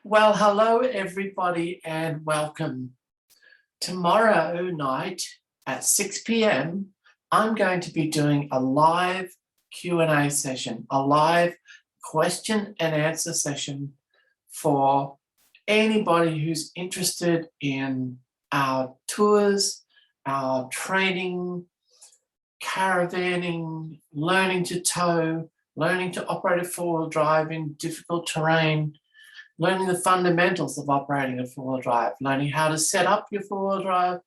Well, hello everybody and welcome. Tomorrow night at 6 p.m, I'm going to be doing a live Q&A session, a live question and answer session for anybody who's interested in our tours, our training, caravanning, learning to tow, learning to operate a four-wheel drive in difficult terrain, learning the fundamentals of operating a four-wheel drive, learning how to set up your four-wheel drive,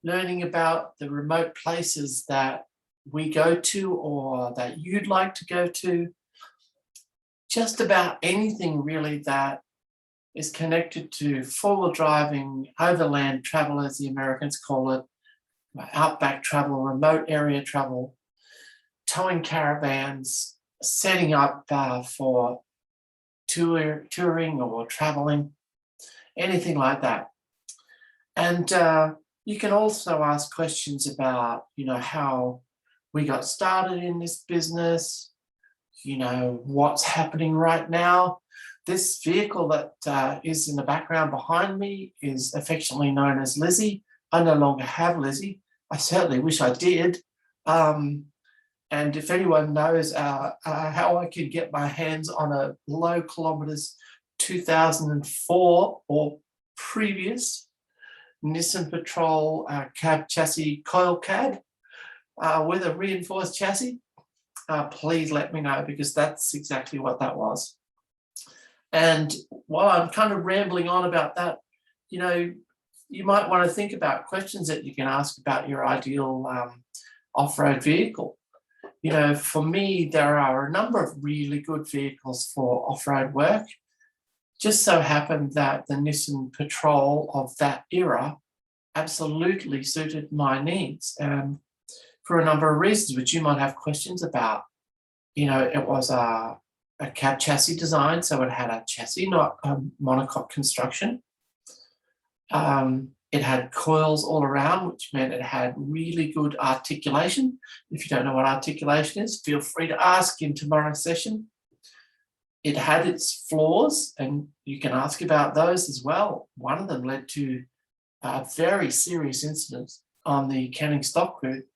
learning about the remote places that we go to or that you'd like to go to, just about anything really that is connected to four-wheel driving, overland travel as the Americans call it, outback travel, remote area travel, towing caravans, setting up for touring or traveling, anything like that. And you can also ask questions about, how we got started in this business, what's happening right now. This vehicle that is in the background behind me is affectionately known as Lizzie. I no longer have Lizzie. I certainly wish I did. And if anyone knows how I could get my hands on a low kilometers 2004 or previous Nissan Patrol cab chassis coil cab with a reinforced chassis, please let me know, because that's exactly what that was. And while I'm kind of rambling on about that, you might want to think about questions that you can ask about your ideal off-road vehicle. For me, there are a number of really good vehicles for off-road work. Just so happened that the Nissan Patrol of that era absolutely suited my needs, for a number of reasons, which you might have questions about. It was a cab chassis design, so it had a chassis, not a monocoque construction. It had coils all around, which meant it had really good articulation. If you don't know what articulation is, feel free to ask in tomorrow's session. It had its flaws, and you can ask about those as well. One of them led to a very serious incident on the Canning stock route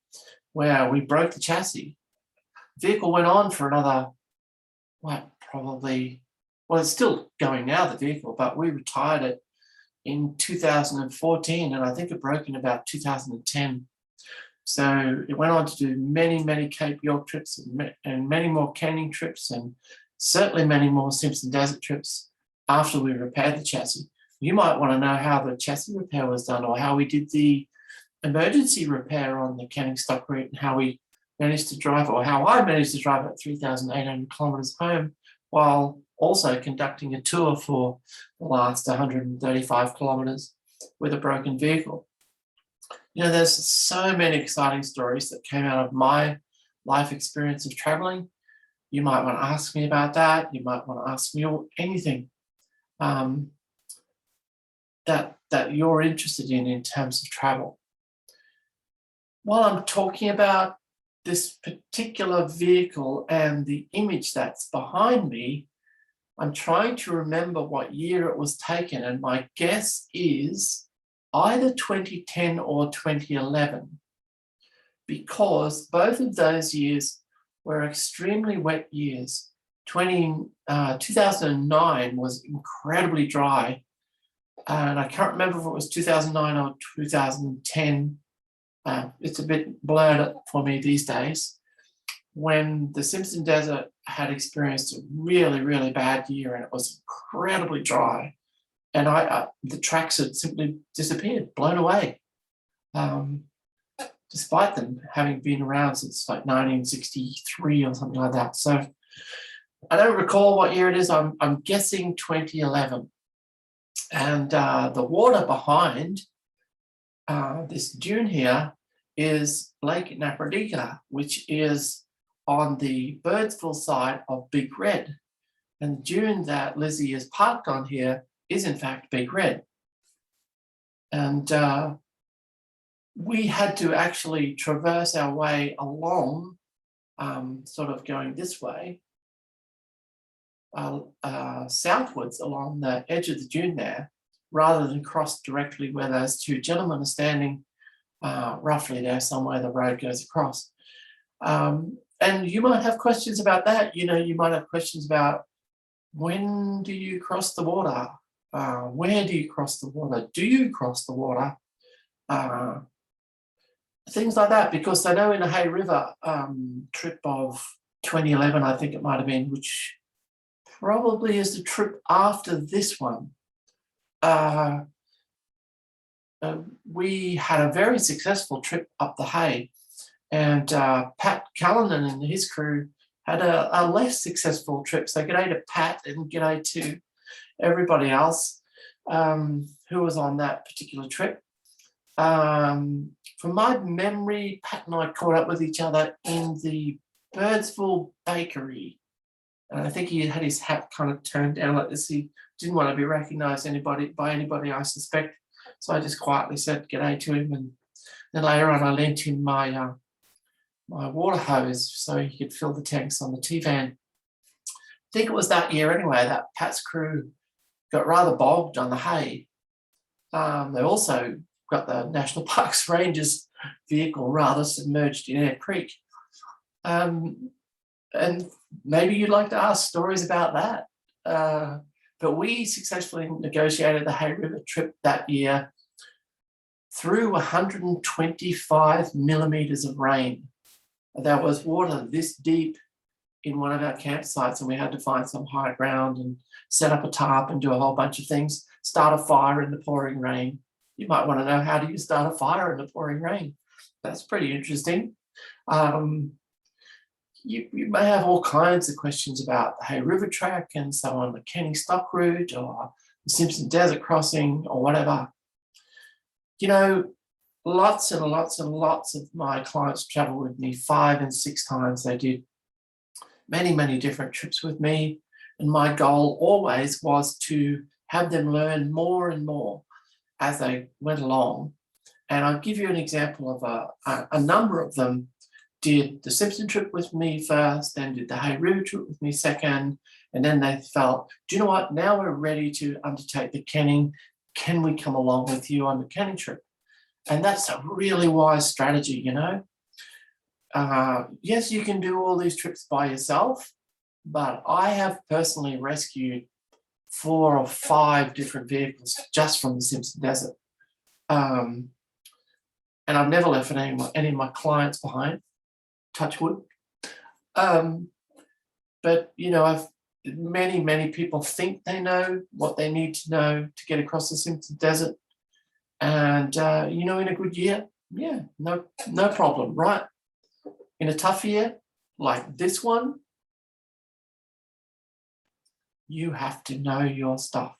where we broke the chassis. The vehicle went on for another, it's still going now, the vehicle, but we retired it in 2014, and I think it broke in about 2010. So it went on to do many, many Cape York trips and many more Canning trips, and certainly many more Simpson Desert trips after we repaired the chassis. You might want to know how the chassis repair was done, or how we did the emergency repair on the Canning stock route, and how we managed to drive, or how I managed to drive at 3,800 kilometres home while also conducting a tour for the last 135 kilometres with a broken vehicle. There's so many exciting stories that came out of my life experience of traveling. You might want to ask me about that. You might want to ask me anything that you're interested in terms of travel. While I'm talking about this particular vehicle and the image that's behind me, I'm trying to remember what year it was taken, and my guess is either 2010 or 2011, because both of those years were extremely wet years. 2009 was incredibly dry, and I can't remember if it was 2009 or 2010. It's a bit blurred for me these days, when the Simpson Desert had experienced a really, really bad year, and it was incredibly dry, and the tracks had simply disappeared, blown away, despite them having been around since like 1963 or something like that. So I don't recall what year it is. I'm guessing 2011. And the water behind this dune here is Lake Napradika, which is on the Birdsville side of Big Red. And the dune that Lizzie is parked on here is in fact Big Red. And we had to actually traverse our way along, sort of going this way, southwards along the edge of the dune there, rather than cross directly where those two gentlemen are standing, roughly there somewhere the road goes across. And you might have questions about that. You might have questions about, when do you cross the water? Where do you cross the water? Do you cross the water? Things like that, because I know in the Hay River trip of 2011, I think it might have been, which probably is the trip after this one, we had a very successful trip up the Hay, and Pat Callanan and his crew had a less successful trip. So g'day to Pat and g'day to everybody else who was on that particular trip. From my memory, Pat and I caught up with each other in the Birdsville Bakery. And I think he had his hat kind of turned down like this. He didn't want to be recognised by anybody, I suspect. So I just quietly said g'day to him. And then later on, I lent him my my water hose so he could fill the tanks on the T-van. I think it was that year anyway that Pat's crew got rather bogged on the Hay. They also got the National Parks Rangers vehicle rather submerged in Air Creek. And maybe you'd like to ask stories about that. But we successfully negotiated the Hay River trip that year through 125 millimetres of rain. There was water this deep in one of our campsites, and we had to find some high ground and set up a tarp and do a whole bunch of things, start a fire in the pouring rain. You might want to know, how do you start a fire in the pouring rain? That's pretty interesting. You may have all kinds of questions about the Hay River track and so on, the Kenny Stock route or the Simpson Desert crossing or whatever. Lots and lots and lots of my clients travel with me 5 and 6 times. They did many, many different trips with me. And my goal always was to have them learn more and more as they went along. And I'll give you an example of a number of them did the Simpson trip with me first, then did the Hay River trip with me second, and then they felt, do you know what, now we're ready to undertake the Kenning. Can we come along with you on the Kenning trip? And that's a really wise strategy, Yes, you can do all these trips by yourself, but I have personally rescued 4 or 5 different vehicles just from the Simpson Desert. And I've never left any of my clients behind, touch wood. But, many people think they know what they need to know to get across the Simpson Desert. And, in a good year, yeah, no problem, right? In a tough year like this one, you have to know your stuff.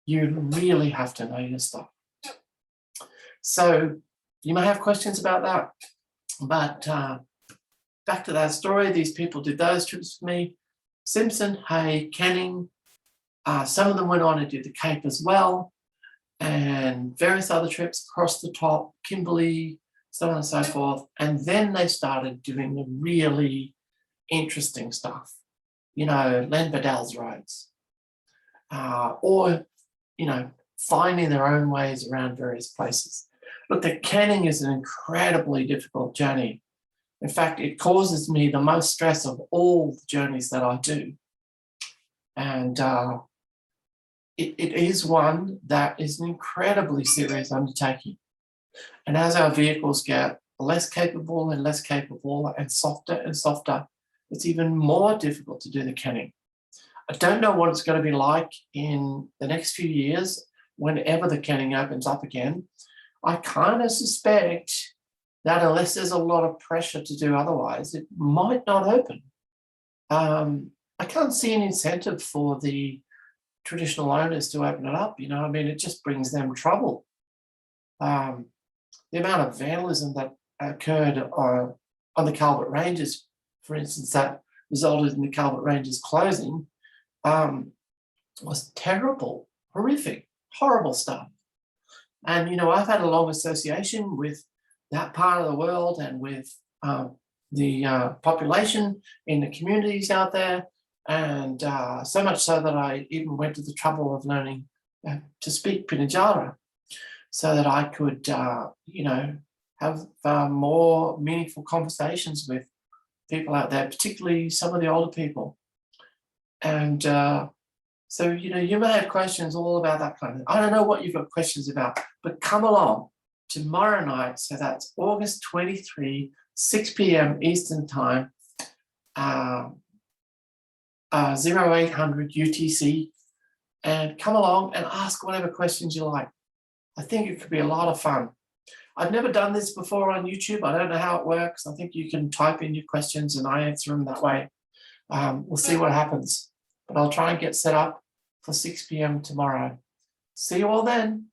You really have to know your stuff. So you may have questions about that, but back to that story. These people did those trips with me. Simpson, Hay, Kenning. Some of them went on and did the Cape as well, and various other trips across the top, Kimberley, so on and so forth. And then they started doing the really interesting stuff, Len Bedell's roads, or, finding their own ways around various places. Look, the Kenning is an incredibly difficult journey. In fact, it causes me the most stress of all the journeys that I do. And it is one that is an incredibly serious undertaking. And as our vehicles get less capable and softer, it's even more difficult to do the Kenning. I don't know what it's going to be like in the next few years, whenever the Kenning opens up again. I kind of suspect that unless there's a lot of pressure to do otherwise, it might not open. I can't see an incentive for the traditional owners to open it up. It just brings them trouble. The amount of vandalism that occurred on the Calvert Ranges, for instance, that resulted in the Calvert Ranges closing, was terrible, horrific, horrible stuff. And, I've had a long association with that part of the world and with the population in the communities out there. And so much so that I even went to the trouble of learning to speak Pinajara so that I could, have more meaningful conversations with people out there, particularly some of the older people. And so, you may have questions all about that kind of thing. I don't know what you've got questions about, but come along tomorrow night. So that's August 23, 6 p.m. Eastern Time, 0800 UTC, and come along and ask whatever questions you like. I think it could be a lot of fun. I've never done this before on YouTube. I don't know how it works. I think you can type in your questions and I answer them that way. We'll see what happens. But I'll try and get set up for 6 p.m. tomorrow. See you all then.